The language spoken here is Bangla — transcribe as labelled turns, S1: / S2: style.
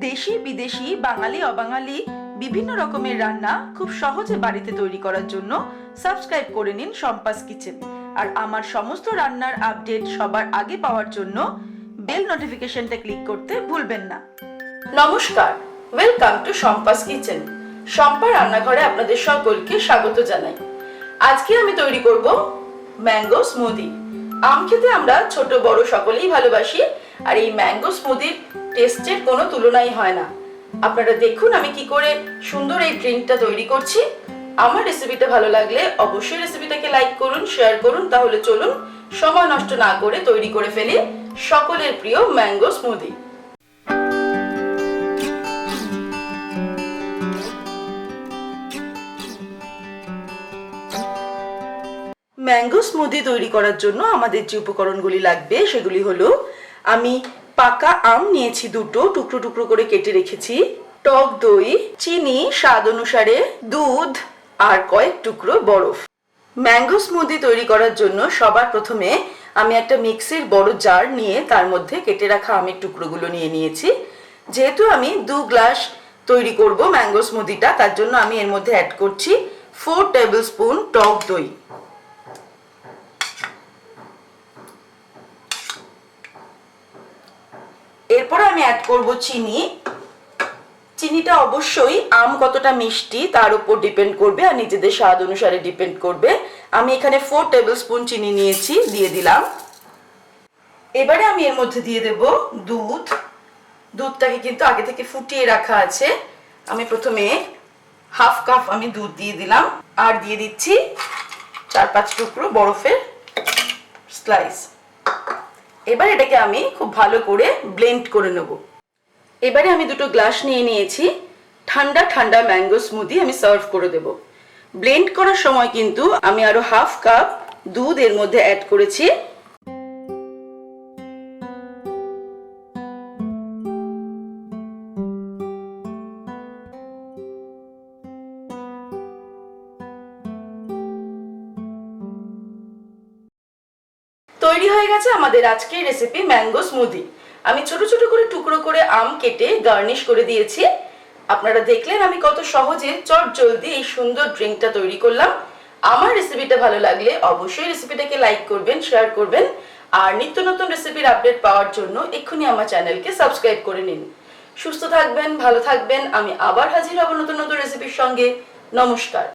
S1: দেশি বিদেশি বাঙালি অবাঙালি বিভিন্ন রকমের রান্না খুব সহজে বাড়িতে তৈরি করার জন্য সাবস্ক্রাইব করে নিন শম্পাস কিচেন। আর আমার সমস্ত রান্নার আপডেট সবার আগে পাওয়ার জন্য বেল নোটিফিকেশনটা ক্লিক করতে ভুলবেন না। নমস্কার, welcome to Shampa's kitchen. Shampa রান্নাঘরে আপনাদের সকলকে স্বাগত জানাই। আজকে আমি তৈরি করব ম্যাঙ্গো স্মুদি। আম খেতে আমরা ছোট বড় সকলেই ভালোবাসি, আর এই ম্যাঙ্গো স্মুদির টেস্টের কোনো তুলনাই হয় না। আপনারা দেখুন আমি কি করে সুন্দর এই ড্রিঙ্কটা তৈরি করছি। আমার রেসিপিটা ভালো লাগলে অবশ্যই রেসিপিটাকে লাইক করুন, শেয়ার করুন। তাহলে চলুন সময় নষ্ট না করে তৈরি করে ফেলি সকলের প্রিয় ম্যাঙ্গো স্মুদি। ম্যাঙ্গো স্মুদি তৈরি করার জন্য আমাদের যে উপকরণগুলি লাগবে সেগুলি হলো, আমি পাকা আম নিয়েছি দুটো, টুকরো টুকরো করে কেটে রেখেছি, টক দই, চিনি স্বাদ অনুসারে, দুধ আর কয়েক টুকরো বরফ। ম্যাঙ্গো স্মুদি তৈরি করার জন্য সবার প্রথমে আমি একটা মিক্সির বড় জার নিয়ে তার মধ্যে কেটে রাখা আমের টুকরোগুলো নিয়ে নিয়েছি। যেহেতু আমি 2 গ্লাস তৈরি করব ম্যাঙ্গো স্মুদিটা, তার জন্য আমি এর মধ্যে অ্যাড করছি 4 টেবিল স্পুন টক দই। এরপর আমি অ্যাড করব চিনি। চিনিটা অবশ্যই আম কতটা মিষ্টি তার উপর ডিপেন্ড করবে আর নিজেদের স্বাদ অনুসারে ডিপেন্ড করবে। আমি এখানে 4 টেবিল স্পুন চিনি নিয়েছি, দিয়ে দিলাম। এবারে আমি এর মধ্যে দিয়ে দেব দুধ। দুধটাকে কিন্তু আগে থেকে ফুটিয়ে রাখা আছে। আমি প্রথমে হাফ কাপ আমি দুধ দিয়ে দিলাম, আর দিয়ে দিচ্ছি 4-5 টুকরো বরফের স্লাইস। এবার এটাকে আমি খুব ভালো করে ব্লেন্ড করে নেব। এবারে আমি দুটো গ্লাস নিয়ে নিয়েছি। ঠান্ডা ঠান্ডা ম্যাঙ্গো স্মুদি আমি সার্ভ করে দেব। ব্লেন্ড করার সময় কিন্তু আমি আরো হাফ কাপ দুধ এর মধ্যে অ্যাড করেছি। তৈরি হয়ে গেছে আমাদের আজকের রেসিপি ম্যাঙ্গো স্মুদি। আমি ছোট ছোট করে টুকরো করে আম কেটে গার্নিশ করে দিয়েছি। আপনারা দেখলেন আমি কত সহজে চটজলদি এই সুন্দর ড্রিঙ্কটা তৈরি করলাম। আমার রেসিপিটা ভালো লাগলে অবশ্যই রেসিপিটাকে লাইক করবেন, শেয়ার করবেন, আর নিত্য নতুন রেসিপির আপডেট পাওয়ার জন্য এক্ষুনি আমার চ্যানেলকে সাবস্ক্রাইব করে নিন। সুস্থ থাকবেন, ভালো থাকবেন। আমি আবার হাজির হব নতুন নতুন রেসিপির সঙ্গে। নমস্কার।